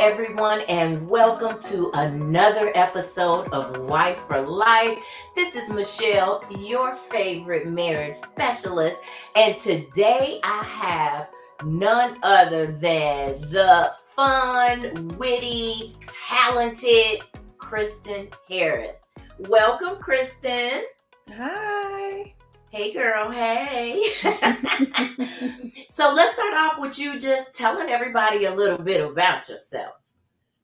everyone, and welcome to another episode of Wife for Life. This is Michelle, your favorite marriage specialist, and today I have none other than the fun, witty, talented Kristen Harris. Welcome, Kristen. Hi. Hey, girl. Hey. So let's start off with you just telling everybody a little bit about yourself.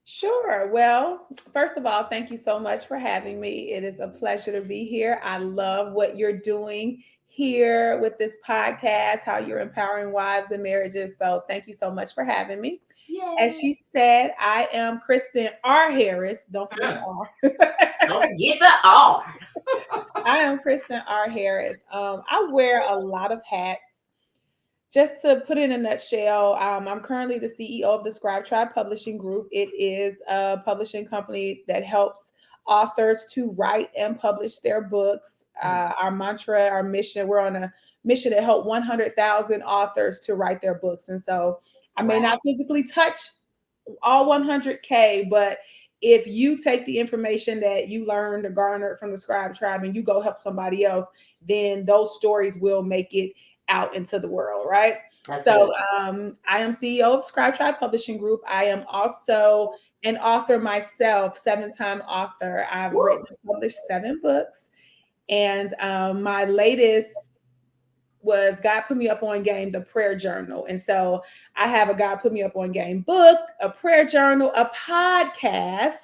Sure. Well, first of all, thank you so much for having me. It is a pleasure to be here. I love what you're doing here with this podcast, how you're empowering wives and marriages. So, thank you so much for having me. As Yay. she said, I am Kristen R. Harris. Don't forget the R. Don't forget the R. I am Kristen R. Harris. I wear a lot of hats. Just to put it in a nutshell, I'm currently the CEO of the Scribe Tribe Publishing Group. It is a publishing company that helps authors to write and publish their books. Our mantra, our mission, we're on a mission to help 100,000 authors to write their books. And so I may Wow. not physically touch all 100K, but if you take the information that you learned or garnered from the Scribe Tribe and you go help somebody else, then those stories will make it out into the world, right? That's So good. I am CEO of Scribe Tribe Publishing Group. I am also an author myself, 7-time author. I've Woo. written and published 7 books. And my latest was God Put Me Up on Game, the prayer journal. And so I have a God Put Me Up on Game book, a prayer journal, a podcast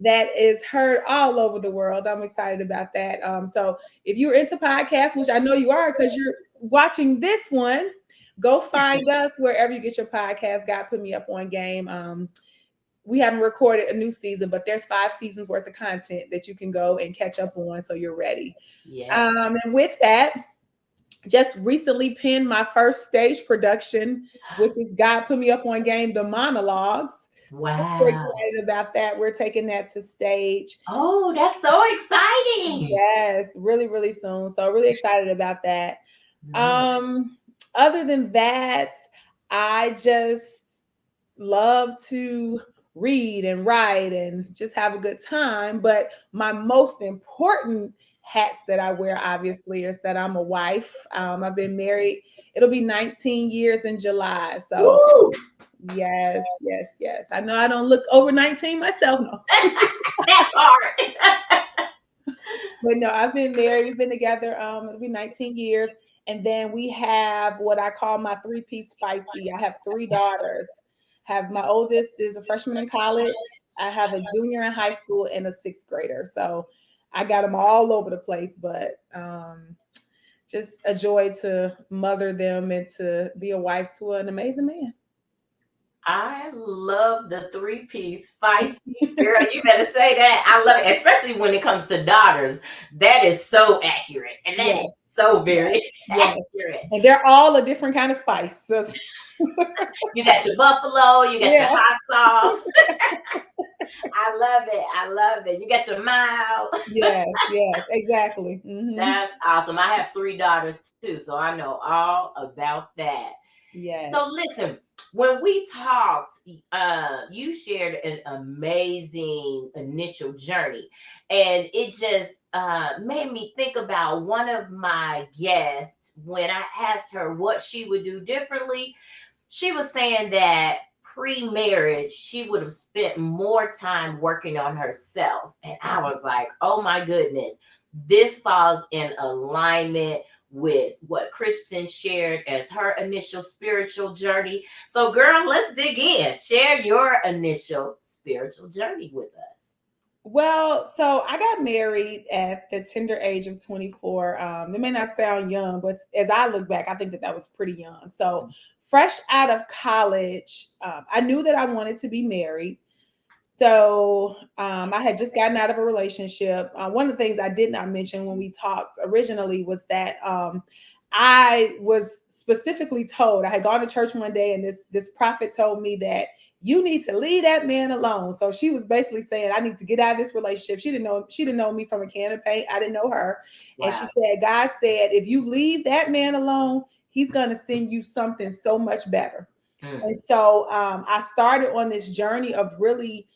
that is heard all over the world. I'm excited about that. So if you're into podcasts, which I know you are because you're watching this one, go find us wherever you get your podcast. God Put Me Up on Game. We haven't recorded a new season, but there's 5 seasons worth of content that you can go and catch up on so you're ready. Yes. And with that, just recently penned my first stage production, which is God Put Me Up on Game, the monologues. Wow. Super excited about that. We're taking that to stage. Oh, that's so exciting. Yes, really, really soon. So really excited about that. Other than that, I just love to read and write and just have a good time. But my most important hats that I wear, obviously, is that I'm a wife. I've been married. It'll be 19 years in July. So Woo. yes. I know I don't look over 19 myself. No. That part. But no, I've been married. We've been together. It'll be 19 years. And then we have what I call my 3-piece spicy. I have 3 daughters. Have my oldest is a freshman in college. I have a junior in high school and a 6th grader. So I got them all over the place, but just a joy to mother them and to be a wife to an amazing man. I love the 3-piece spicy. Girl, you better say that. I love it, especially when it comes to daughters. That is so accurate. And that is so very accurate. And they're all a different kind of spice. So you got your buffalo, you got your hot sauce. I love it. You got your mild. Yes, exactly. Mm-hmm. That's awesome. I have 3 daughters too, so I know all about that. Yes. So listen, when we talked, you shared an amazing initial journey, and it just made me think about one of my guests when I asked her what she would do differently. She was saying that pre-marriage, she would have spent more time working on herself. And I was like, oh my goodness, this falls in alignment with what Kristen shared as her initial spiritual journey. So girl, let's dig in. Share your initial spiritual journey with us. Well, so I got married at the tender age of 24. It may not sound young, but as I look back, I think that was pretty young. So fresh out of college, I knew that I wanted to be married. So I had just gotten out of a relationship. One of the things I did not mention when we talked originally was that I was specifically told, I had gone to church one day and this prophet told me that you need to leave that man alone. So she was basically saying, I need to get out of this relationship. She didn't know me from a can of paint. I didn't know her. Wow. And she said, God said, if you leave that man alone, he's going to send you something so much better. Mm, And so I started on this journey of really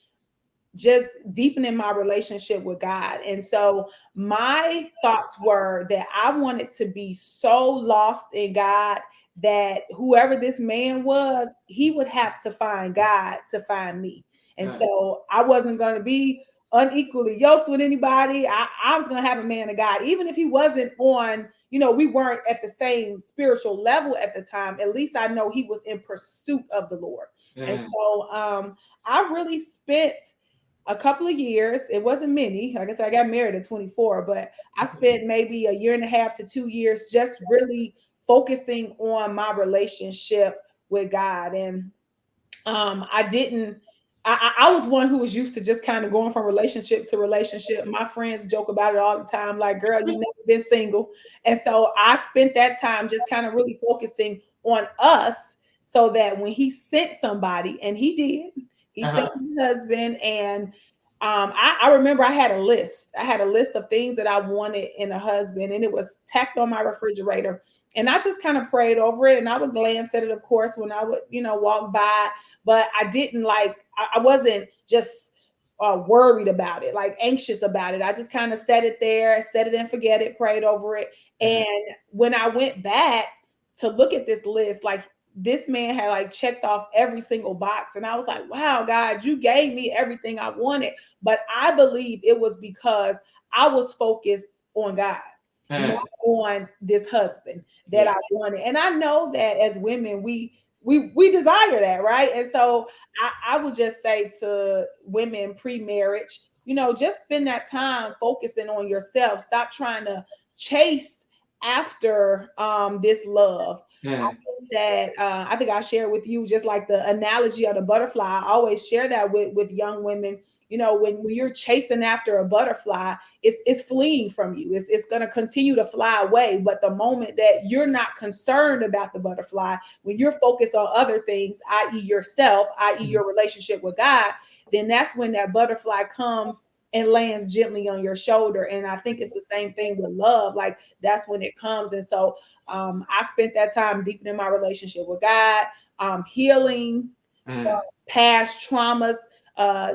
just deepening my relationship with God. And so my thoughts were that I wanted to be so lost in God that whoever this man was, he would have to find God to find me. And mm, so I wasn't going to be unequally yoked with anybody. I was going to have a man of God, even if he wasn't on, we weren't at the same spiritual level at the time. At least I know he was in pursuit of the Lord. And mm, so I really spent a couple of years. It wasn't many. Like I said, I got married at 24, but I spent maybe a year and a half to 2 years just really focusing on my relationship with God. And I didn't. I was one who was used to just kind of going from relationship to relationship. My friends joke about it all the time, like, "Girl, you never been single." And so I spent that time just kind of really focusing on us, so that when he sent somebody, and he did, he sent uh-huh, my husband, and I remember I had a list. I had a list of things that I wanted in a husband, and it was tacked on my refrigerator. And I just kind of prayed over it, and I would glance at it, of course, when I would, walk by, but I didn't like, I wasn't just worried about it, like anxious about it. I just kind of set it there, set it and forget it, prayed over it. uh-huh, And when I went back to look at this list, like this man had like checked off every single box. And I was like, wow, God, you gave me everything I wanted. But I believe it was because I was focused on God, not mm, on this husband that I yeah, wanted. And I know that as women, we desire that, right? And so I would just say to women pre-marriage, just spend that time focusing on yourself. Stop trying to chase after this love. mm, That I think I shared with you, just like the analogy of the butterfly. I always share that with young women. When you're chasing after a butterfly, it's fleeing from you. It's going to continue to fly away. But the moment that you're not concerned about the butterfly, when you're focused on other things, i.e., yourself, i.e., mm, your relationship with God, then that's when that butterfly comes and lands gently on your shoulder. And I think it's the same thing with love. Like that's when it comes. And so I spent that time deepening my relationship with God, healing from mm, past traumas,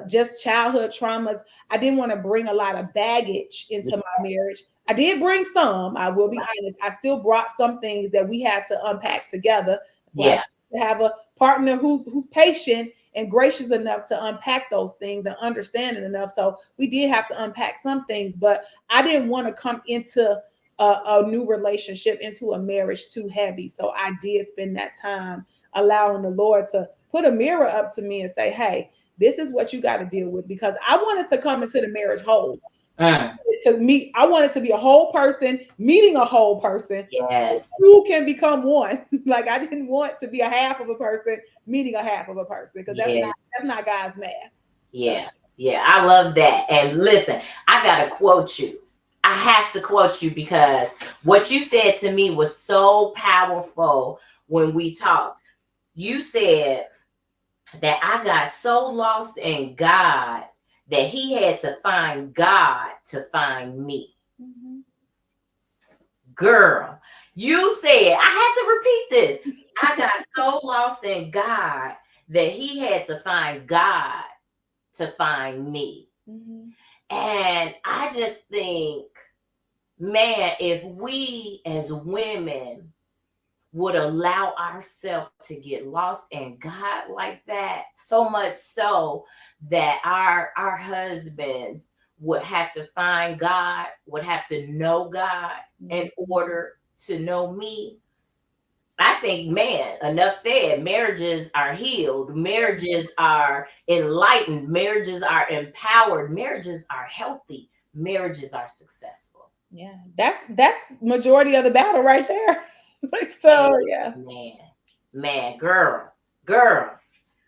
just childhood traumas. I didn't want to bring a lot of baggage into my marriage. I did bring some, I will be honest. I still brought some things that we had to unpack together. That's why yeah, it's good to have a partner who's patient and gracious enough to unpack those things and understanding enough. So we did have to unpack some things, but I didn't want to come into a new relationship, into a marriage too heavy. So I did spend that time allowing the Lord to put a mirror up to me and say, hey, this is what you got to deal with, because I wanted to come into the marriage whole. mm, To meet, I wanted to be a whole person, meeting a whole person. yes, Two can become one. Like I didn't want to be a half of a person, meeting a half of a person, because that's yeah, not God's math. So yeah, yeah. I love that. And listen, I gotta quote you. I have to quote you because what you said to me was so powerful when we talked. You said that I got so lost in God that he had to find God to find me. mhm. Girl, you said, I had to repeat this. I got so lost in God that he had to find God to find me. Mhm. And I just think, man, if we as women would allow ourselves to get lost in God like that, so much so that our husbands would have to find God, would have to know God in order to know me. I think, man, enough said. Marriages are healed, marriages are enlightened, marriages are empowered, marriages are healthy, marriages are successful. Yeah, that's majority of the battle right there. Like so, yeah. Man, man, girl.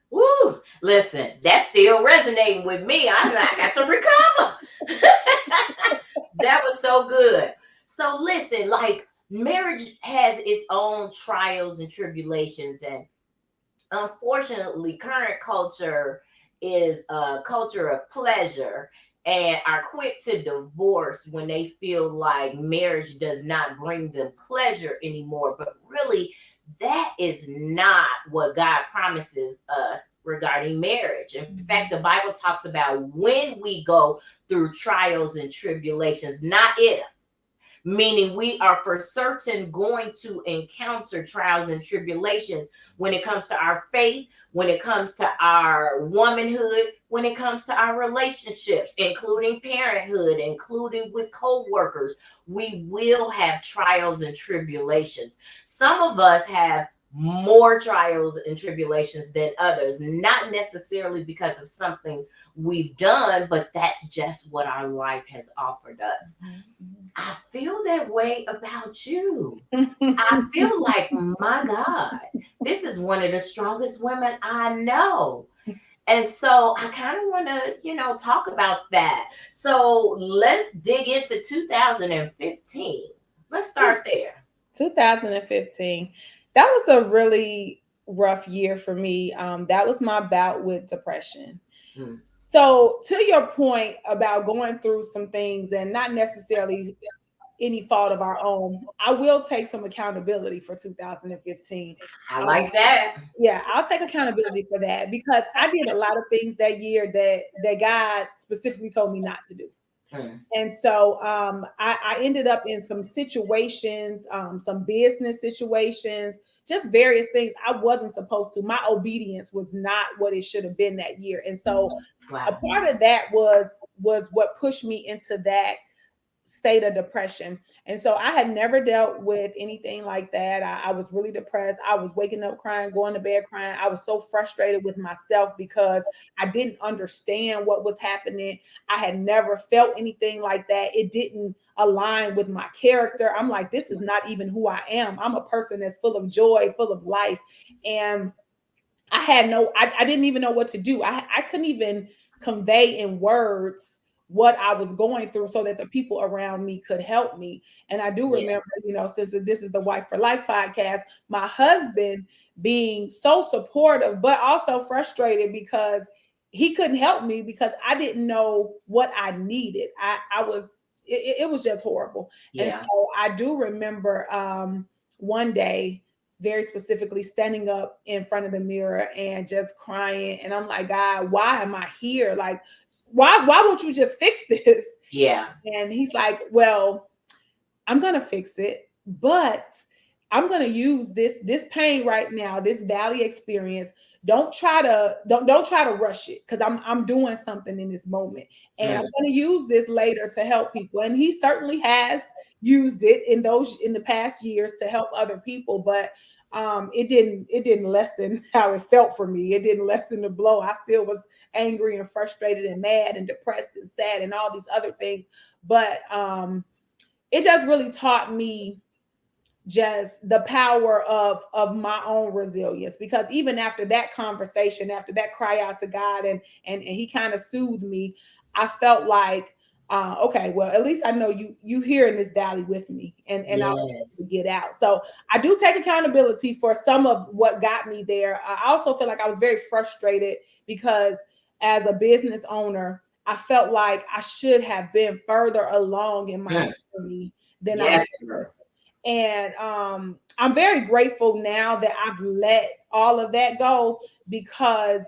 Woo! Listen, that's still resonating with me. I got to recover. That was so good. So listen, like marriage has its own trials and tribulations, and unfortunately, current culture is a culture of pleasure and are quick to divorce when they feel like marriage does not bring them pleasure anymore. But really, That is not what God promises us regarding marriage. In fact, the Bible talks about when we go through trials and tribulations, not if, meaning we are for certain going to encounter trials and tribulations when it comes to our faith, when it comes to our womanhood, when it comes to our relationships, including parenthood, including with co-workers. We will have trials and tribulations. Some of us have more trials and tribulations than others, not necessarily because of something we've done, but that's just what our life has offered us. I feel that way about you. I feel like, my God, this is one of the strongest women I know. And so I kind of want to, talk about that. So let's dig into 2015. Let's start there. 2015. That was a really rough year for me. That was my bout with depression. Mm. So, to your point about going through some things and not necessarily any fault of our own, I will take some accountability for 2015. I Um, like that. yeah, I'll take accountability for that because I did a lot of things that year that God specifically told me not to do. Mm. And so I ended up in some situations, some business situations, just various things I wasn't supposed to. My obedience was not what it should have been that year. And so a Wow. part of that was what pushed me into that state of depression. And so I had never dealt with anything like that. I was really depressed. I was waking up crying, going to bed crying. I was so frustrated with myself because I didn't understand what was happening. I had never felt anything like that. It didn't align with my character. I'm like, this is not even who I am. I'm a person that's full of joy, full of life. And I didn't even know what to do. I couldn't even convey in words what I was going through so that the people around me could help me. And I do Yeah. remember, since this is the Wife for Life podcast, my husband being so supportive, but also frustrated because he couldn't help me because I didn't know what I needed. I was, it was just horrible. And Yeah. so I do remember one day very specifically standing up in front of the mirror and just crying. And I'm like, God, why am I here? Like, why won't you just fix this? Yeah. And he's like, well, I'm gonna fix it, but I'm gonna use this pain right now, this valley experience. Don't try to rush it because I'm doing something in this moment, and I'm Mm. gonna use this later to help people. And he certainly has used it in the past years to help other people, but it didn't lessen how it felt for me. It didn't lessen the blow. I still was angry and frustrated and mad and depressed and sad and all these other things, but it just really taught me just the power of my own resilience, because even after that conversation, after that cry out to God, and he kind of soothed me, I felt like okay, well, at least I know you here in this valley with me, and I'll be able to Yes. get out. So I do take accountability for some of what got me there. I also feel like I was very frustrated because as a business owner, I felt like I should have been further along in my Mm. journey than I Yes, girl. was. And I'm very grateful now that I've let all of that go, because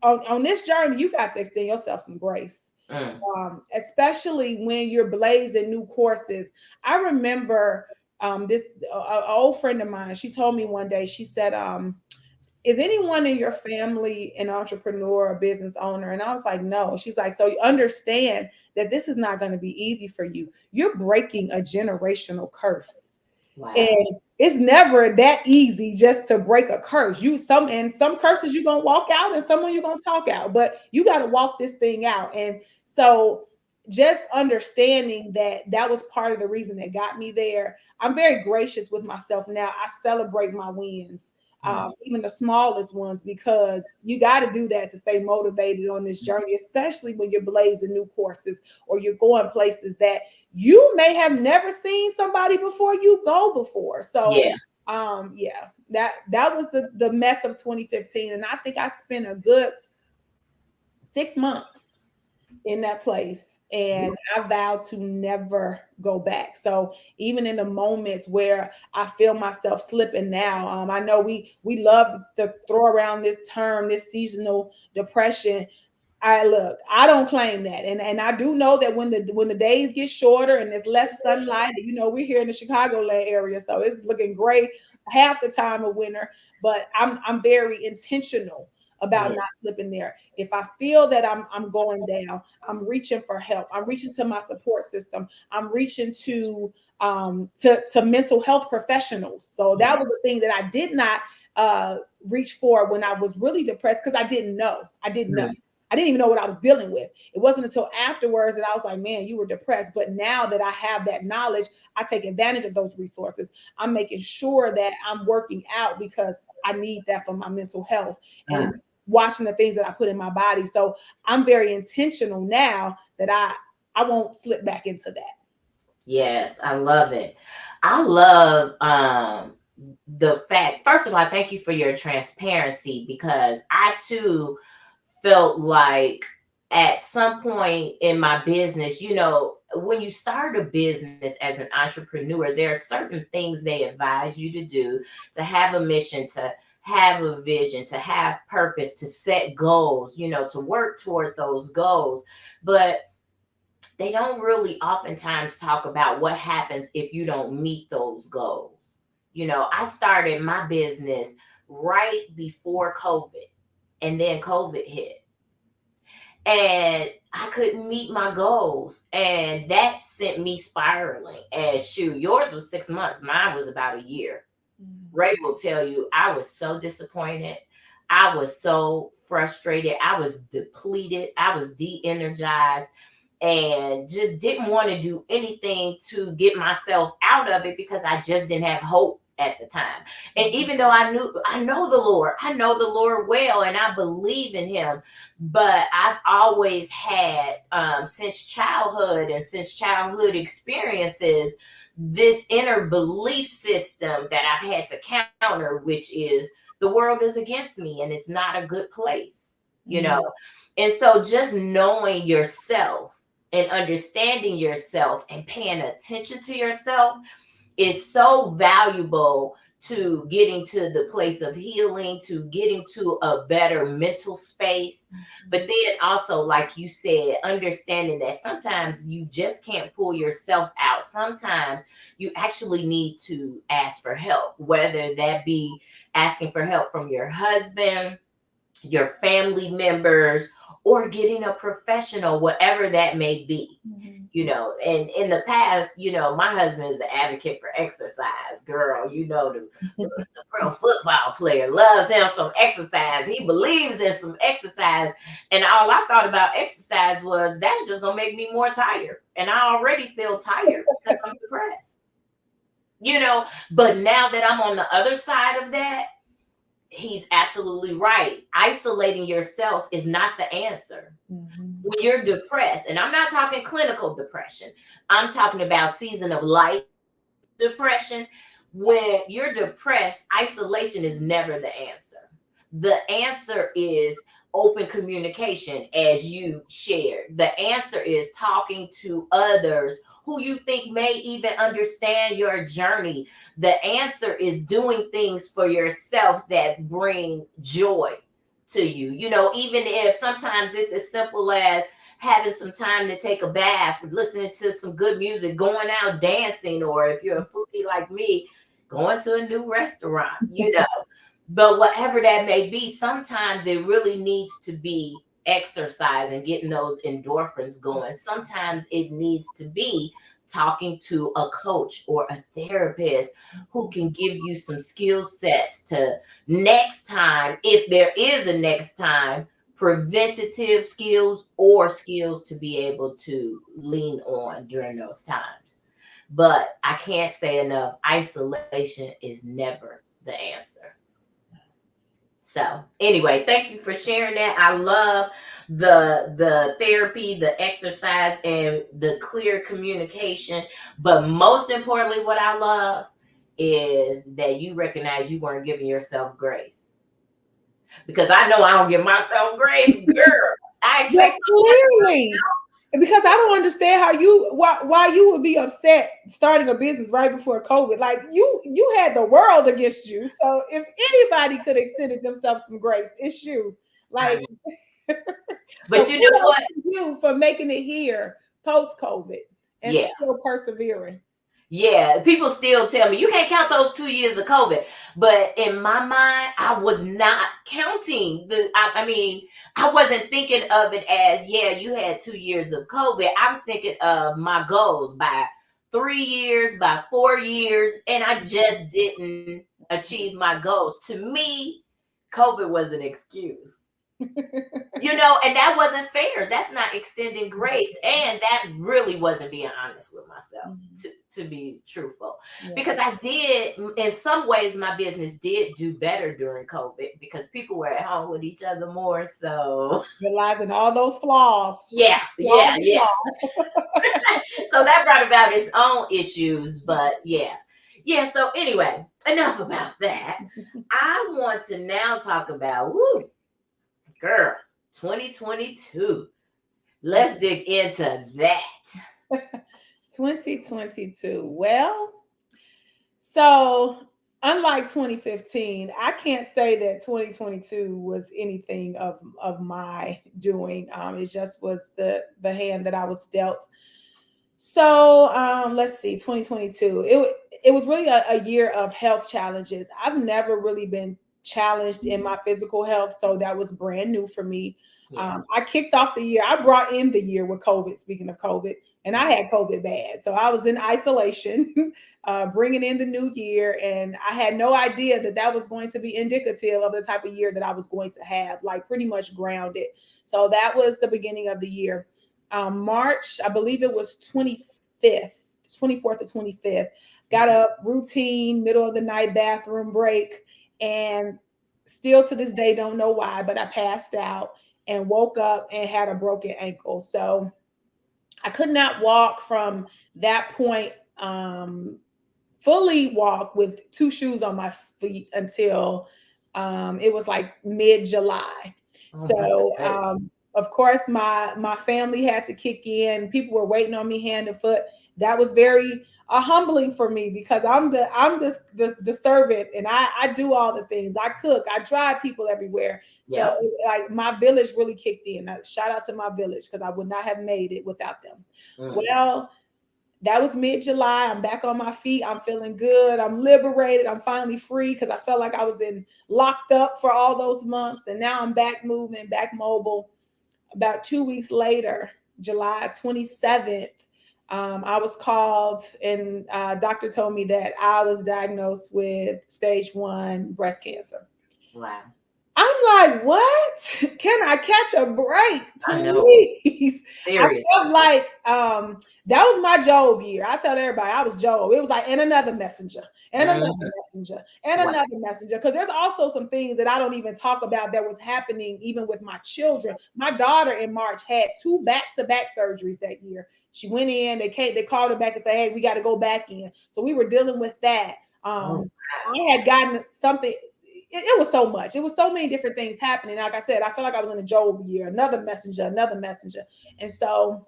on this journey, you got to extend yourself some grace, Mm. especially when you're blazing new courses. I remember this old friend of mine. She told me one day. She said, "Is anyone in your family an entrepreneur or business owner?" And I was like, "No." She's like, "So you understand that this is not going to be easy for you. You're breaking a generational curse." Wow. And it's never that easy just to break a curse. Some curses you're gonna walk out and some you're gonna talk out, but you got to walk this thing out. And so just understanding that that was part of the reason that got me there. I'm very gracious with myself now. I celebrate my wins, Mm. even the smallest ones, because you got to do that to stay motivated on this journey, especially when you're blazing new courses or you're going places that you may have never seen somebody before you go before. So Yeah. yeah, that was the mess of 2015. And I think I spent a good 6 months in that place, and I vow to never go back. So even in the moments where I feel myself slipping now, I know we love to throw around this term, this seasonal depression. I look, I don't claim that. And I do know that when the days get shorter and there's less sunlight, you know, we're here in the Chicagoland area, so it's looking great half the time of winter, but I'm very intentional about Yeah. not slipping there. If I feel that I'm going down, I'm reaching for help. I'm reaching to my support system. I'm reaching to mental health professionals. So Yeah. that was a thing that I did not reach for when I was really depressed, because I didn't know. I didn't know. Mm. I didn't even know what I was dealing with. It wasn't until afterwards that I was like, man, you were depressed. But now that I have that knowledge, I take advantage of those resources. I'm making sure that I'm working out because I need that for my mental health, and watching the things that I put in my body. So I'm very intentional now that I won't slip back into that. Yes, I love it. I love the fact, first of all, thank you for your transparency, because I too felt like at some point in my business, you know, when you start a business as an entrepreneur, there are certain things they advise you to do, to have a mission, to have a vision, to have purpose, to set goals, you know, to work toward those goals. But they don't really oftentimes talk about what happens if you don't meet those goals. You know, I started my business right before COVID, and then COVID hit, and I couldn't meet my goals, and that sent me spiraling. And shoot, yours was 6 months, mine was about a year. Ray will tell you, I was so disappointed. I was so frustrated. I was depleted. I was de energized, and just didn't want to do anything to get myself out of it, because I just didn't have hope at the time. And even though I know the Lord well, and I believe in Him, but I've always had, since childhood and since childhood experiences, this inner belief system that I've had to counter, which is the world is against me and it's not a good place, you know? Mhm. And so just knowing yourself and understanding yourself and paying attention to yourself is so valuable to getting to the place of healing, to getting to a better mental space. But then also, like you said, understanding that sometimes you just can't pull yourself out. Sometimes you actually need to ask for help, whether that be asking for help from your husband, your family members, or getting a professional, whatever that may be. Mhm. You know, and in the past, you know, my husband is an advocate for exercise. Girl, you know, the pro football player loves him some exercise. He believes in some exercise. And all I thought about exercise was, that's just going to make me more tired. And I already feel tired because I'm depressed. You know, but now that I'm on the other side of that, he's absolutely right. Isolating yourself is not the answer. Mhm. When you're depressed, and I'm not talking clinical depression, I'm talking about season of life depression. When you're depressed, isolation is never the answer. The answer is open communication, as you shared. The answer is talking to others who you think may even understand your journey. The answer is doing things for yourself that bring joy to you. You know, even if sometimes it's as simple as having some time to take a bath, listening to some good music, going out dancing, or if you're a foodie like me, going to a new restaurant, you know. But whatever that may be, sometimes it really needs to be exercise and getting those endorphins going. Sometimes it needs to be talking to a coach or a therapist who can give you some skill sets to, next time, if there is a next time, preventative skills or skills to be able to lean on during those times. But I can't say enough, isolation is never the answer. So anyway, thank you for sharing that. I love the therapy, the exercise, and the clear communication. But most importantly, what I love is that you recognize you weren't giving yourself grace. Because I know I don't give myself grace, girl. I But expect so much of clearly, because I don't understand how why you would be upset starting a business right before COVID. Like you had the world against you. So if anybody could extended themselves some grace, it's you. Like, myself. so But you know kudos what? to you for making it here post COVID and Yeah. still persevering. Yeah, people still tell me you can't count those 2 years of COVID, but in my mind, I was not counting the. I mean, I wasn't thinking of it as yeah, you had 2 years of COVID. I was thinking of my goals by 3 years, by 4 years, and I just didn't achieve my goals. To me, COVID was an excuse. And that wasn't fair. That's not extending grace, and that really wasn't being honest with myself, Mhm. to be truthful, Yeah. because I did, in some ways my business did do better during COVID because people were at home with each other more. So Realizing all those flaws. yeah, Flaws yeah, and yeah. flaws. So that brought about its own issues, but yeah. So anyway, enough about that. I want to now talk about, woo, girl, 2022. Let's dig into that. 2022. Well, so unlike 2015, I can't say that 2022 was anything of my doing. It just was the hand that I was dealt. So let's see, 2022. It was really a year of health challenges. I've never really been challenged in my physical health, so that was brand new for me. Yeah. I kicked off the year. I brought in the year with COVID. Speaking of COVID, and I had COVID bad, so I was in isolation, bringing in the new year, and I had no idea that that was going to be indicative of the type of year that I was going to have, like pretty much grounded. So that was the beginning of the year. March, I believe it was 25th, 24th or 25th. Got up, routine, middle of the night bathroom break, and still to this day don't know why, but I passed out and woke up and had a broken ankle. So I could not walk from that point, fully walk with two shoes on my feet until it was like mid July. Oh my So goodness. of course my family had to kick in. People were waiting on me hand and foot. That was very humbling for me because I'm the servant, and I do all the things. I cook, I drive people everywhere. So Yep. like my village really kicked in. Shout out to my village because I would not have made it without them. Mm. Well, that was mid July. I'm back on my feet. I'm feeling good. I'm liberated. I'm finally free because I felt like I was in locked up for all those months. And now I'm back moving, back mobile. About 2 weeks later, July 27th, I was called, and doctor told me that I was diagnosed with stage 1 breast cancer. Wow. I'm like, what? Can I catch a break, I know. please? I Serious. felt like that was my Job year. I tell everybody I was Job. It was like, and another messenger, and another Mhm. messenger, and Wow. another messenger. Because there's also some things that I don't even talk about that was happening even with my children. My daughter in March had 2 back-to-back surgeries that year. She went in, they called her back and said, hey, we got to go back in. So we were dealing with that. Oh wow. I had gotten something, it was so much. It was so many different things happening. Like I said, I felt like I was in a Job year, another messenger, another messenger. And so,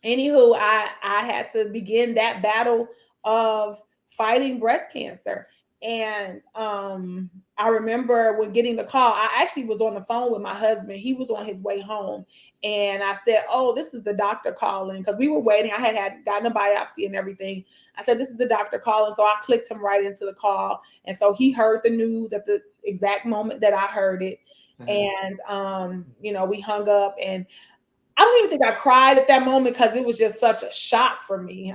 anywho, I had to begin that battle of fighting breast cancer. And I remember when getting the call, I actually was on the phone with my husband. He was on his way home. And I said, oh, this is the doctor calling, because we were waiting. I had gotten a biopsy and everything. I said, this is the doctor calling. So I clicked him right into the call. And so he heard the news at the exact moment that I heard it. Mhm. And, we hung up, and I don't even think I cried at that moment because it was just such a shock for me.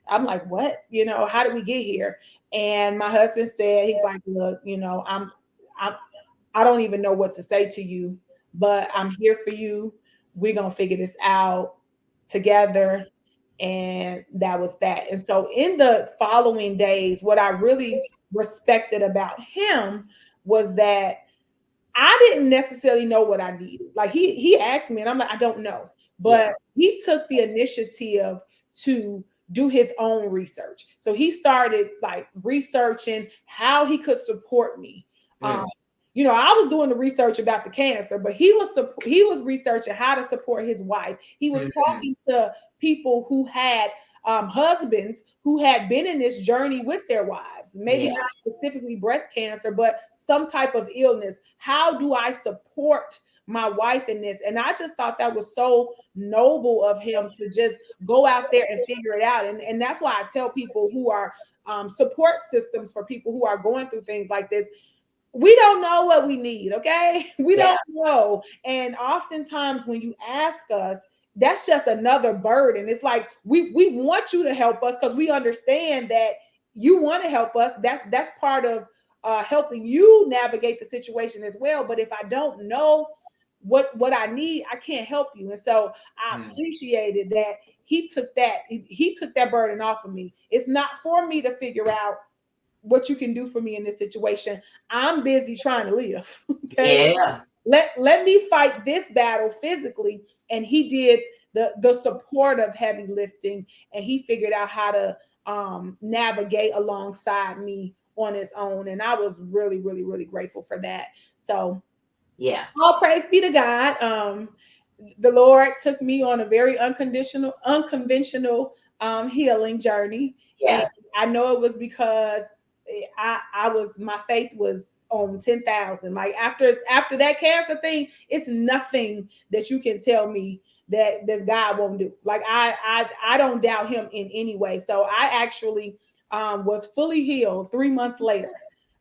I'm like, what? How did we get here? And my husband said, he's like, look, I'm, I don't even know what to say to you, but I'm here for you. We're going to figure this out together. And that was that. And so in the following days, what I really respected about him was that I didn't necessarily know what I needed. Like he asked me, and I'm like, I don't know. Yeah. But he took the initiative to do his own research. So he started like researching how he could support me. Um, Mm. I was doing the research about the cancer, but he was researching how to support his wife. He was Mhm. talking to people who had husbands who had been in this journey with their wives, maybe Yeah. not specifically breast cancer, but some type of illness. How do I support my wife in this? And I just thought that was so noble of him to just go out there and figure it out. And that's why I tell people who are support systems for people who are going through things like this, we don't know what we need, okay? We Yeah. don't know. And oftentimes when you ask us, that's just another burden. It's like we want you to help us because we understand that you want to help us. That's part of helping you navigate the situation as well. But if I don't know what I need, I can't help you. And so I Mhm. appreciated that he took that burden off of me. It's not for me to figure out what you can do for me in this situation. I'm busy trying to live. Okay. Yeah. Let me fight this battle physically. And he did the support of heavy lifting, and he figured out how to navigate alongside me on his own. And I was really, really, really grateful for that. So Yeah. all praise be to God. The Lord took me on a very unconventional healing journey, and Yeah. I know it was because I was my faith was on 10,000. Like after that cancer thing, it's nothing that you can tell me that God won't do. Like I don't doubt Him in any way. So I actually was fully healed 3 months later.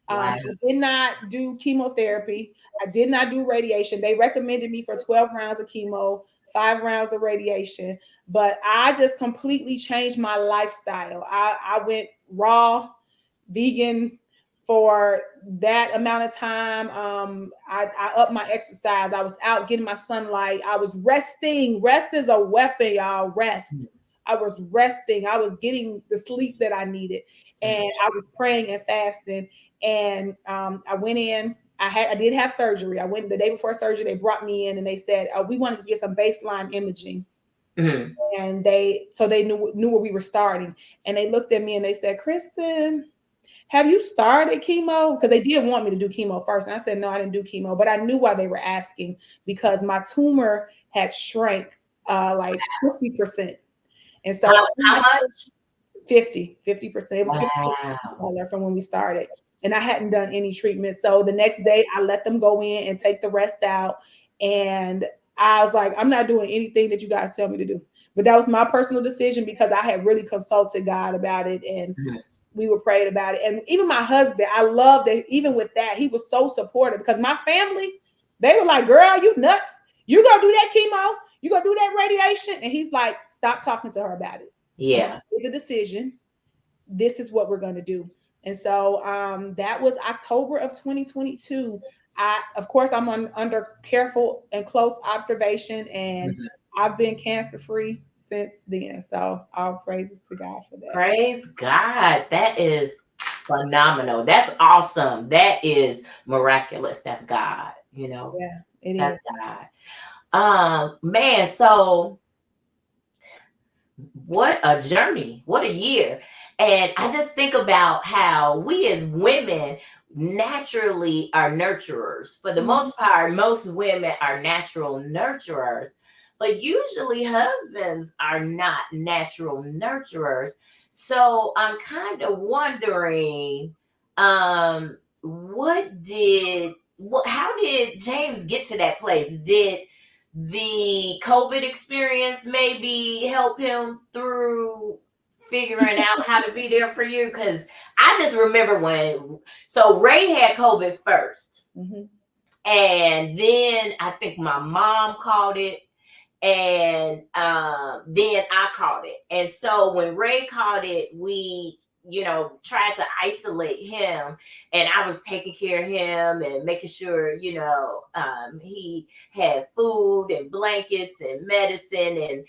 Wow. I did not do chemotherapy. I did not do radiation. They recommended me for 12 rounds of chemo, 5 rounds of radiation, but I just completely changed my lifestyle. I went raw, vegan for that amount of time. I upped my exercise. I was out getting my sunlight. I was resting. Rest is a weapon, y'all. Rest. I was resting. I was getting the sleep that I needed, and Mhm. I was praying and fasting. And I went in. I did have surgery. I went the day before surgery. They brought me in and they said we wanted to get some baseline imaging, Mhm. and they knew where we were starting. And they looked at me and they said, "Kristen, have you started chemo?" Because they did want me to do chemo first, and I said no, I didn't do chemo. But I knew why they were asking, because my tumor had shrank like 50%, and so How much? 50%. It was 50% Wow. smaller from when we started. And I hadn't done any treatment. So the next day I let them go in and take the rest out. And I was like, I'm not doing anything that you guys tell me to do. But that was my personal decision because I had really consulted God about it, and Mhm. we were praying about it. And even my husband, I love that even with that, he was so supportive because my family, they were like, girl, you nuts. You gonna do that chemo, you gonna do that radiation. And he's like, stop talking to her about it. You Yeah. made the decision. This is what we're going to do. And so that was October of 2022. Of course, I'm under careful and close observation, and Mhm. I've been cancer free since then. So all praises to God for that. Praise God. That is phenomenal. That's awesome. That is miraculous. That's God, you know. Yeah, it That's is. God. Man, so what a journey. What a year. And I just think about how we as women naturally are nurturers. For the Mhm. most part, most women are natural nurturers, but usually husbands are not natural nurturers. So I'm kind of wondering how did James get to that place? Did the COVID experience maybe help him through figuring out how to be there for you? Because I just remember so Ray had COVID first, Mhm. and then I think my mom caught it, and then I caught it. And so when Ray caught it, we tried to isolate him, and I was taking care of him and making sure he had food and blankets and medicine and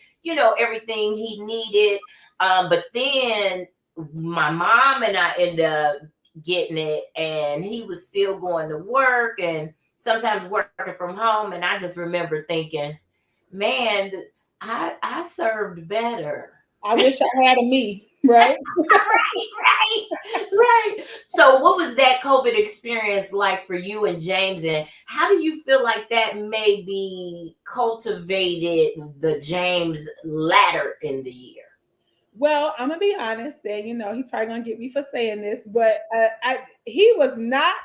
everything he needed. But then my mom and I ended up getting it, and he was still going to work and sometimes working from home. And I just remember thinking, man, I served better. I wish I had a me. Right. Right, right. So, what was that COVID experience like for you and James? And how do you feel like that maybe cultivated the James latter in the year? Well, I'm gonna be honest, and he's probably gonna get me for saying this, but he was not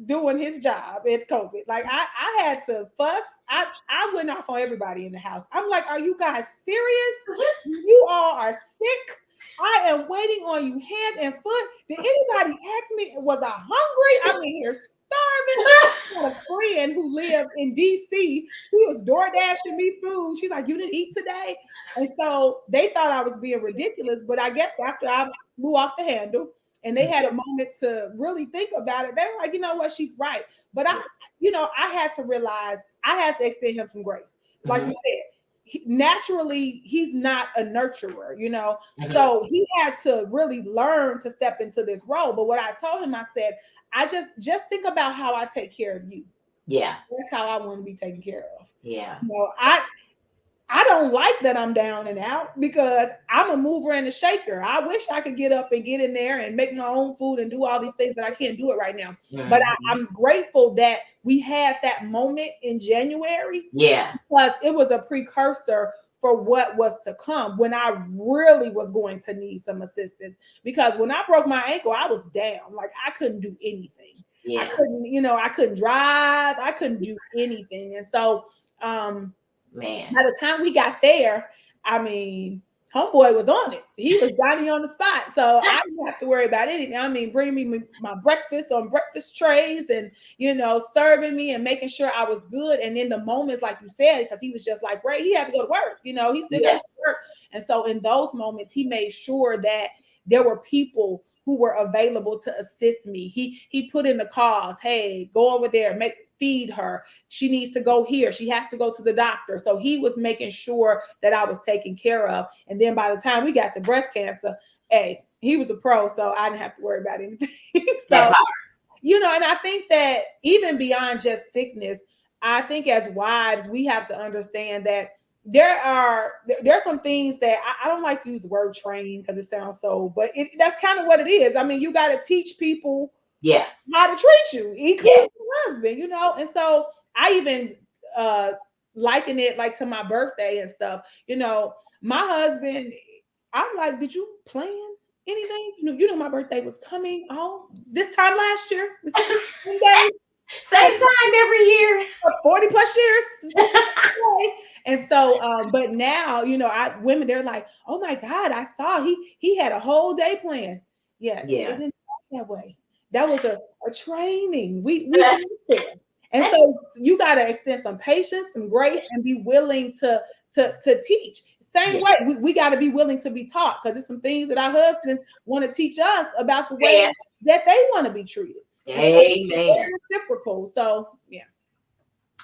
doing his job at COVID. Like I had to fuss. I went off on everybody in the house. I'm like, are you guys serious? You all are sick. I am waiting on you hand and foot. Did anybody ask me? Was I hungry? I'm in here starving. I had a friend who lived in DC. She was door dashing me food. She's like, "You didn't eat today?" And so they thought I was being ridiculous, but I guess after I blew off the handle and they had a moment to really think about it, they were like, you know what, she's right. But I had to realize I had to extend him some grace. Like you Mhm, said, naturally, he's not a nurturer, mhm. so he had to really learn to step into this role. But what I told him, I said, I just think about how I take care of you. Yeah, That's how I want to be taken care of. yeah, I don't like that I'm down and out because I'm a mover and a shaker. I wish I could get up and get in there and make my own food and do all these things, but I can't do it right now. But mhm. I'm grateful that we had that moment in January Yeah, because it was a precursor for what was to come when I really was going to need some assistance. Because when I broke my ankle, I was down. Like I couldn't do anything. yeah, I couldn't drive. I couldn't do anything. And so, um, man. by the time we got there, I mean, homeboy was on it. He was Johnny on the spot. So I didn't have to worry about anything. I mean, bringing me my breakfast on breakfast trays and, serving me and making sure I was good. And in the moments, like you said, because he was just like, right, he had to go to work, he still got to Yeah, go to work. And so in those moments, he made sure that there were people who were available to assist me. He put in the calls, hey, go over there, feed her. She needs to go here. She has to go to the doctor. So he was making sure that I was taken care of. And then by the time we got to breast cancer, hey, he was a pro, so I didn't have to worry about anything. that So, part. and I think that even beyond just sickness, I think as wives, we have to understand that there's some things that I don't like to use the word train because it sounds so, but that's kind of what it is. I mean, you got to teach people Yes, how to treat you, yes, including your husband. And so I even uh liken it like to my birthday and stuff. My husband, I'm like, did you plan anything? My birthday was coming on this time last year, the same day, same time every year. 40 plus years. And so, but now, women, they're like, oh my God, I saw he had a whole day plan. Yeah, it Yeah. didn't start that way. That was a training. We got there. And so you gotta extend some patience, some grace, and be willing to teach. Same Yeah. way, we got to be willing to be taught because there's some things that our husbands want to teach us about the way Yeah. that they want to be treated. And so it's Amen. very reciprocal. So yeah.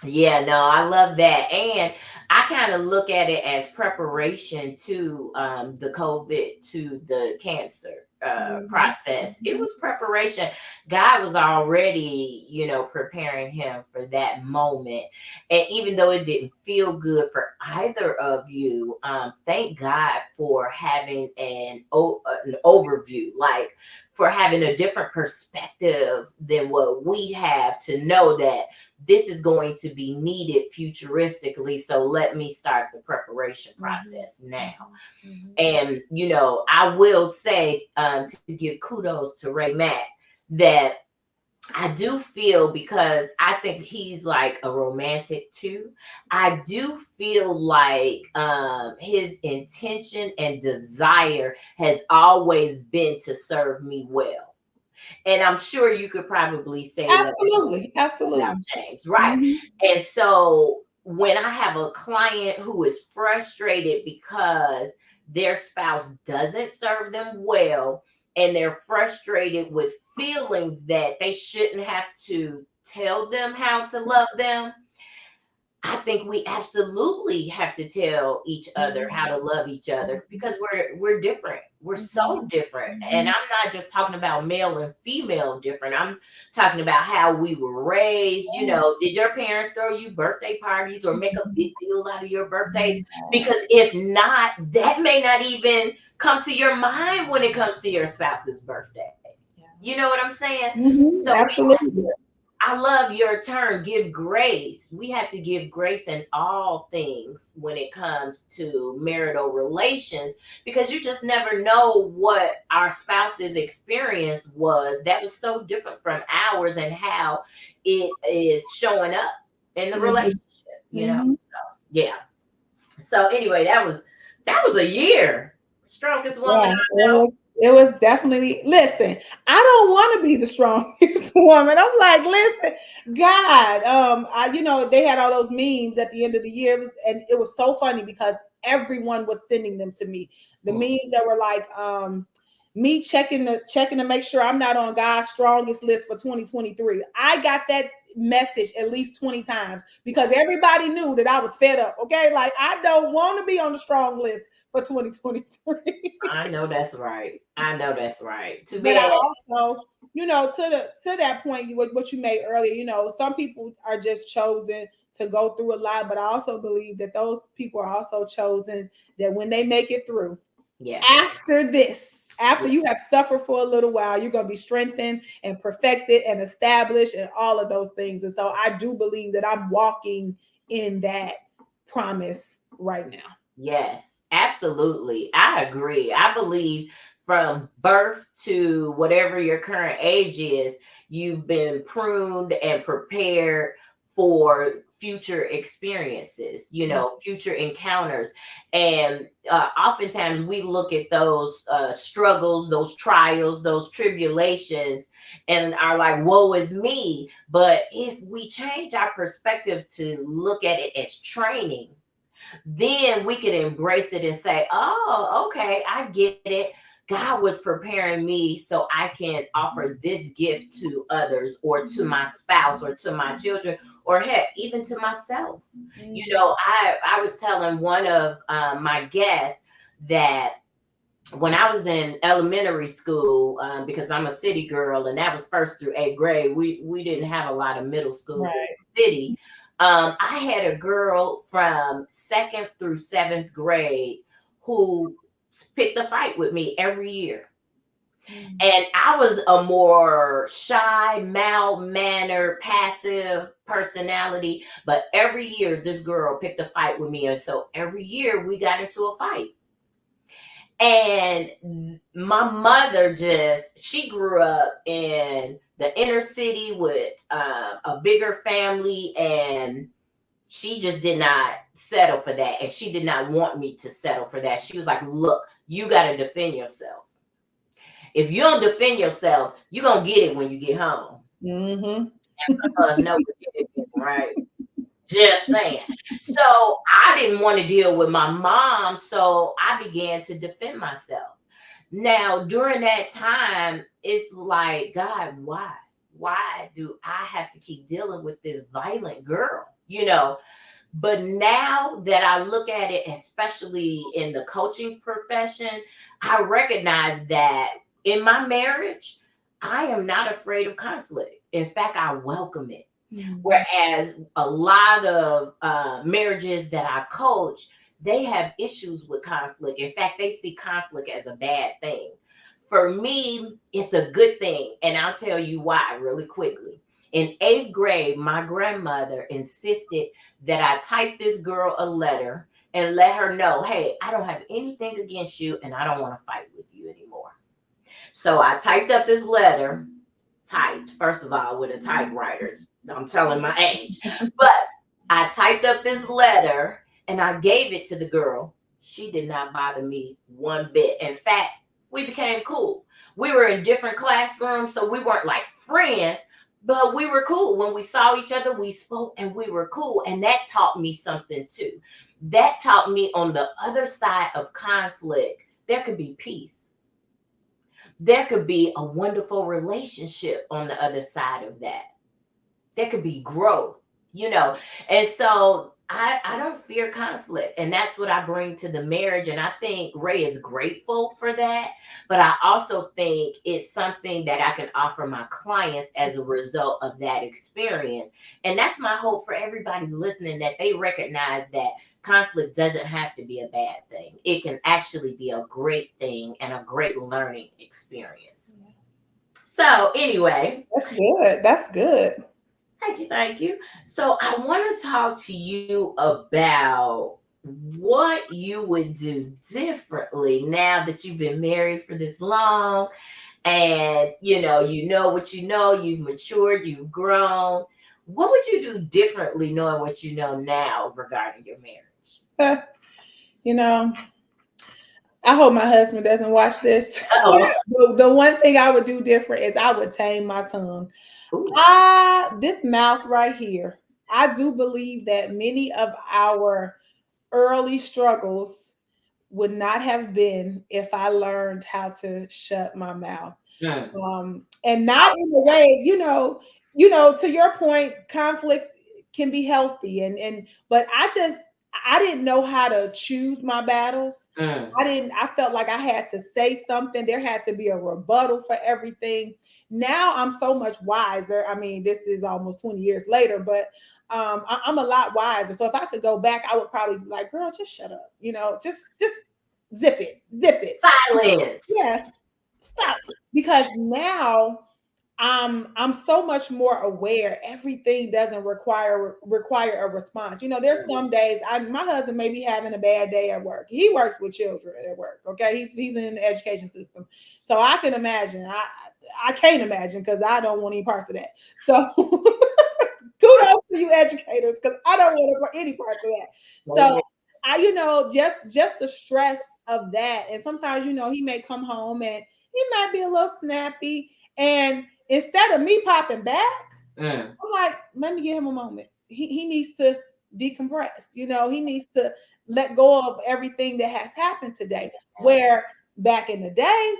Yeah, no, I love that. And I kind of look at it as preparation to the COVID, to the cancer Mhm, process. It mhm. was preparation. God was already, preparing him for that moment. And even though it didn't feel good for either of you, thank God for having an overview, like for having a different perspective than what we have to know that this is going to be needed futuristically. So let me start the preparation Mhm, process now. mhm, mhm. And, I will say to give kudos to Ray Mack that I do feel because I think he's like a romantic too. I do feel like his intention and desire has always been to serve me well. And I'm sure you could probably say that Absolutely, about absolutely. James, right? Mhm, And so when I have a client who is frustrated because their spouse doesn't serve them well and they're frustrated with feelings that they shouldn't have to tell them how to love them, I think we absolutely have to tell each other how Mhm. to love each other because we're different. We're Mhm. so different. And Mhm. I'm not just talking about male and female different. I'm talking about how we were raised. You Yeah. know, did your parents throw you birthday parties or make a Mhm. big deal out of your birthdays? Yeah. Because if not, that may not even come to your mind when it comes to your spouse's birthday. You know what I'm saying? So Mhm. Absolutely. I love your term, give grace. We have to give grace in all things when it comes to marital relations because you just never know what our spouse's experience was that was so different from ours and how it is showing up in the Mhm. relationship, you know? Mhm. So, yeah. So, anyway, that was a year. Strongest woman Yeah, I know. it was definitely, listen, I don't want to be the strongest woman. I'm like, listen, God, they had all those memes at the end of the year, and it was so funny because everyone was sending them to me. The Mm. memes that were like, me checking to make sure I'm not on God's strongest list for 2023. I got that message at least 20 times because everybody knew that I was fed up. Okay, like I don't want to be on the strong list for 2023. I know that's right. I know that's right. Too But I bad. also, to that point, what you made earlier, some people are just chosen to go through a lot, but I also believe that those people are also chosen that when they make it through, Yeah. after this, after Yeah. you have suffered for a little while, you're going to be strengthened and perfected and established and all of those things. And so I do believe that I'm walking in that promise right now. Yes, absolutely. I agree. I believe from birth to whatever your current age is, you've been pruned and prepared for future experiences, future encounters. And oftentimes we look at those struggles, those trials, those tribulations, and are like, woe is me. But if we change our perspective to look at it as training, then we could embrace it and say, oh, okay, I get it. God was preparing me so I can offer this gift to others or to my spouse or to my children or heck, even to myself. I was telling one of my guests that when I was in elementary school, because I'm a city girl, and that was first through eighth grade, we didn't have a lot of middle schools in Right. the city. I had a girl from second through seventh grade who picked a fight with me every year. Mm. And I was a more shy, mild mannered, passive personality. But every year, this girl picked a fight with me. And so every year we got into a fight. And my mother she grew up in the inner city with a bigger family, and she just did not settle for that. And she did not want me to settle for that. She was like, look, you got to defend yourself. If you don't defend yourself, you're going to get it when you get home. Mm-hmm. Some of us know we get it, right? Just saying. So I didn't want to deal with my mom. So I began to defend myself. Now, during that time, it's like, God, why? Why do I have to keep dealing with this violent girl? But now that I look at it, especially in the coaching profession, I recognize that in my marriage, I am not afraid of conflict. In fact, I welcome it. Mm-hmm. Whereas a lot of marriages that I coach, they have issues with conflict. In fact, they see conflict as a bad thing. For me, it's a good thing. And I'll tell you why really quickly. In eighth grade, my grandmother insisted that I type this girl a letter and let her know, hey, I don't have anything against you and I don't want to fight with you anymore. So I typed up this letter, typed, first of all, with a typewriter. I'm telling my age. But I typed up this letter and I gave it to the girl. She did not bother me one bit. In fact, we became cool. We were in different classrooms, so we weren't like friends, but we were cool. When we saw each other, we spoke and we were cool. And that taught me something too. That taught me on the other side of conflict, there could be peace. There could be a wonderful relationship on the other side of that. There could be growth. you know. And so I don't fear conflict, and that's what I bring to the marriage. And I think Ray is grateful for that, but I also think it's something that I can offer my clients as a result of that experience. And that's my hope for everybody listening, that they recognize that conflict doesn't have to be a bad thing. It can actually be a great thing and a great learning experience. So anyway, That's good. That's good. thank you, thank you. So I want to talk to you about what you would do differently now that you've been married for this long, and you know what you know, you've matured, you've grown. What would you do differently knowing what you know now regarding your marriage? You know, I hope my husband doesn't watch this. Oh, The one thing I would do different is I would tame my tongue. ooh, This mouth right here. I do believe that many of our early struggles would not have been if I learned how to shut my mouth. mm, And not in a way, to your point, conflict can be healthy, but I didn't know how to choose my battles. mm, I felt like I had to say something. There had to be a rebuttal for everything. Now I'm so much wiser. I mean, this is almost 20 years later, but I'm a lot wiser. So if I could go back, I would probably be like, girl, just shut up. Just zip it. silence. Yeah, stop. Because now I'm so much more aware. Everything doesn't require a response. There's some days my husband may be having a bad day at work. He works with children at work. Okay, he's in the education system, so I can imagine. I can't imagine because I don't want any parts of that. So kudos to you educators because I don't want any parts of that. So Amen. just the stress of that, and sometimes he may come home and he might be a little snappy, and instead of me popping back, Mm, I'm like, let me give him a moment. He needs to decompress. He needs to let go of everything that has happened today. Where back in the day,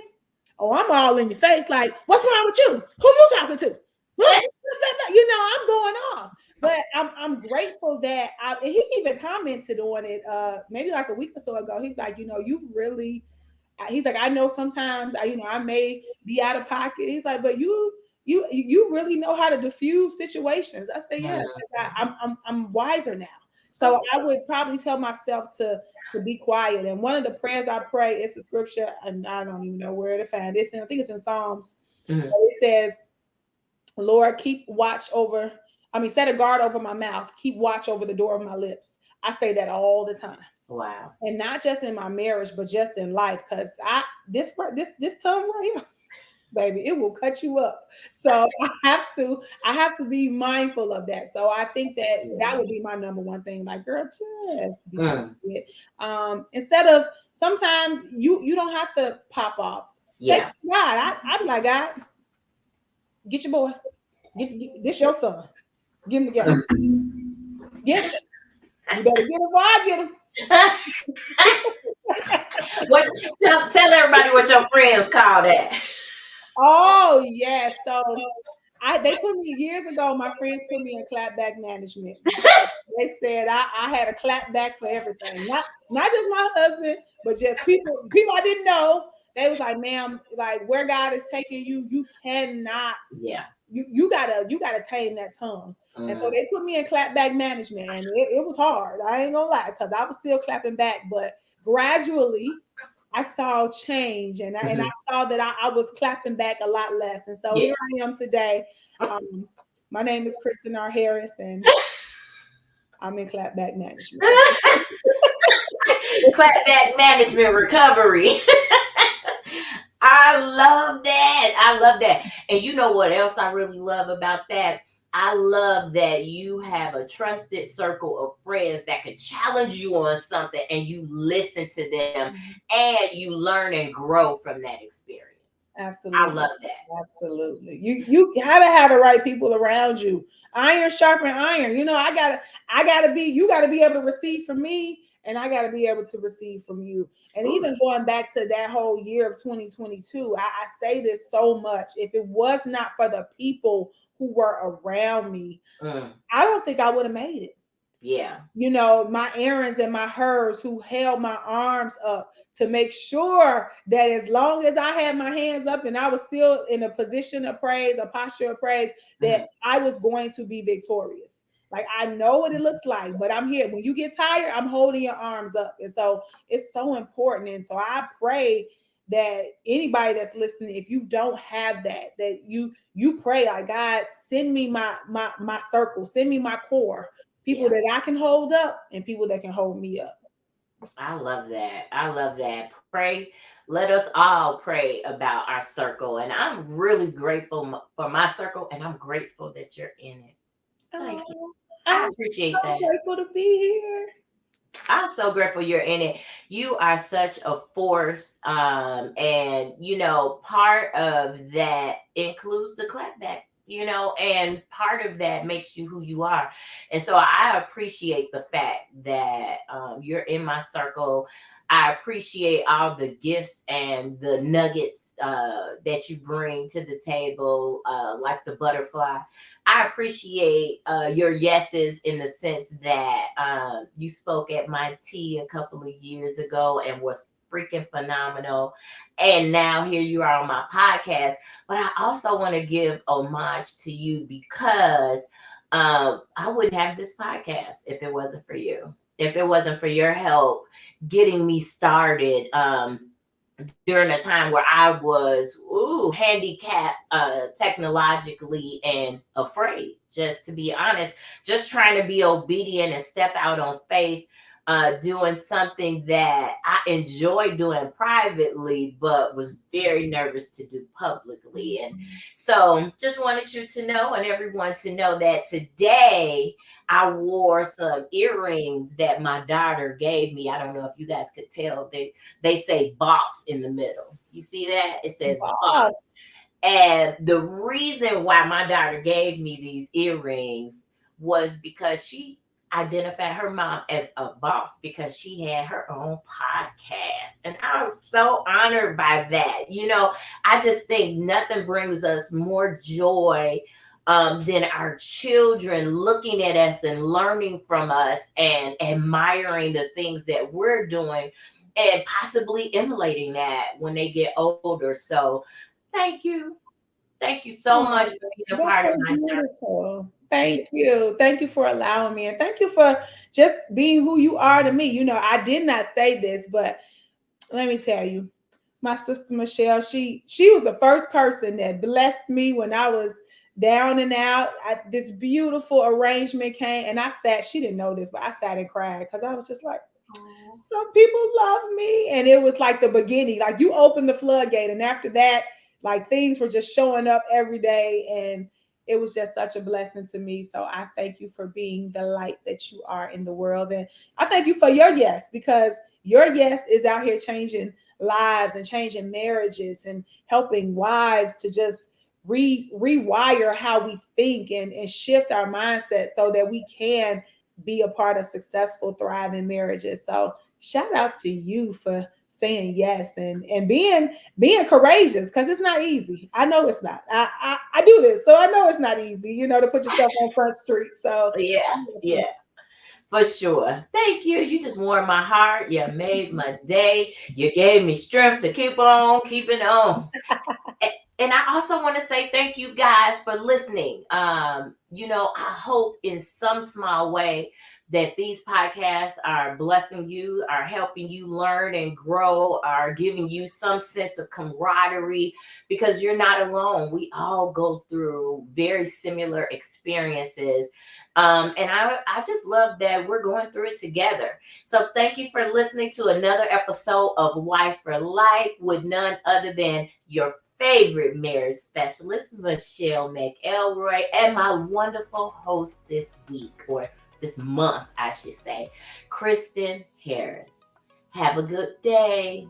oh, I'm all in your face, like, what's wrong with you? Who you talking to? I'm going off. But I'm grateful that and he even commented on it maybe like a week or so ago. He's like, you really he's like, I know sometimes I may be out of pocket. He's like, but you really know how to diffuse situations. I say, yeah, mm. 'cause I'm wiser now. So Okay. I would probably tell myself to be quiet. And one of the prayers I pray is a scripture, and I don't even know where to find this. And I think it's in Psalms. Mhm. It says, Lord, keep watch over, set a guard over my mouth, keep watch over the door of my lips. I say that all the time. Wow. And not just in my marriage, but just in life. Because this tongue right here, baby, it will cut you up. So I have to be mindful of that. So I think that Yeah. would be my number one thing. Like, girl, just be Mm, quiet. Instead of sometimes you don't have to pop off. Take yeah. God. I'd be like, God, get your boy. Get this your son. Get him together. Get him. You better get him before I get him. What? Tell everybody what your friends call that. Oh yes. So they put me years ago. My friends put me in clapback management because they said I had a clapback for everything. Not just my husband, but just people I didn't know. They was like, ma'am, like where God is taking you, you cannot. Yeah. You gotta tame that tongue. And so Mm, they put me in clapback management, and it was hard. I ain't gonna lie, because I was still clapping back, but gradually I saw change, and I mhm. saw that I was clapping back a lot less. And so Yeah. here I am today. Um, my name is Kristen Harris, and I'm in clapback management. Clapback management recovery. I love that. I love that. And you know what else I really love about that? I love that you have a trusted circle of friends that can challenge you on something and you listen to them and you learn and grow from that experience. I Absolutely. love that. Absolutely. You gotta have the right people around you. Iron sharpen iron. I gotta be, you gotta be able to receive from me, and I gotta be able to receive from you. And Ooh, even going back to that whole year of 2022, I say this so much. If it was not for the people who were around me, Mm, I don't think I would have made it. yeah. My Aaron's and my hers who held my arms up to make sure that as long as I had my hands up and I was still in a position of praise, a posture of praise, that Mhm. I was going to be victorious. Like I know what it looks like, but I'm here. When you get tired, I'm holding your arms up. And so it's so important. And so I pray that anybody that's listening, if you don't have that, that you pray like, God, send me my circle, send me my core, people Yeah. that I can hold up and people that can hold me up. I love that. I love that. Pray. Let us all pray about our circle. And I'm really grateful for my circle, and I'm grateful that you're in it. Thank you. Oh, I I'm appreciate so that. grateful to be here. I'm so grateful you're in it. You are such a force. And part of that includes the clapback, and part of that makes you who you are. And so I appreciate the fact that you're in my circle. I appreciate all the gifts and the nuggets that you bring to the table, like the butterfly. I appreciate your yeses in the sense that you spoke at my tea a couple of years ago and was freaking phenomenal. And now here you are on my podcast. But I also want to give homage to you because I wouldn't have this podcast if it wasn't for you, if it wasn't for your help getting me started. During a time where I was handicapped technologically and afraid, just to be honest, just trying to be obedient and step out on faith, doing something that I enjoy doing privately, but was very nervous to do publicly. And so just wanted you to know and everyone to know that today I wore some earrings that my daughter gave me. I don't know if you guys could tell. They say boss in the middle. You see that? It says boss. Boss. And the reason why my daughter gave me these earrings was because she identified her mom as a boss because she had her own podcast. And I was so honored by that. I just think nothing brings us more joy than our children looking at us and learning from us and admiring the things that we're doing and possibly emulating that when they get older. So thank you. Thank you so much Oh, for being a that's part of so my journey. beautiful. Yeah. Thank you. Thank you for allowing me. And thank you for just being who you are to me. I did not say this, but let me tell you, my sister Michelle, she was the first person that blessed me when I was down and out. This beautiful arrangement came and I sat, she didn't know this, but I sat and cried because I was just like, Oh, some people love me. And it was like the beginning. Like you opened the floodgate. And after that, like things were just showing up every day. And it was just such a blessing to me. So I thank you for being the light that you are in the world. And I thank you for your yes, because your yes is out here changing lives and changing marriages and helping wives to just rewire how we think and shift our mindset so that we can be a part of successful, thriving marriages. So shout out to you for saying yes and being courageous because it's not easy. I know it's not. I do this, so I know it's not easy. To put yourself on Front Street. So yeah, yeah, for sure. Thank you. You just warmed my heart. You made my day. You gave me strength to keep on keeping on. And I also want to say thank you guys for listening. I hope in some small way that these podcasts are blessing you, are helping you learn and grow, are giving you some sense of camaraderie because you're not alone. We all go through very similar experiences. And I just love that we're going through it together. So thank you for listening to another episode of Wife for Life with none other than your favorite marriage specialist, Michelle McElroy, and my wonderful host this week, or this month, I should say, Kristen Harris. Have a good day.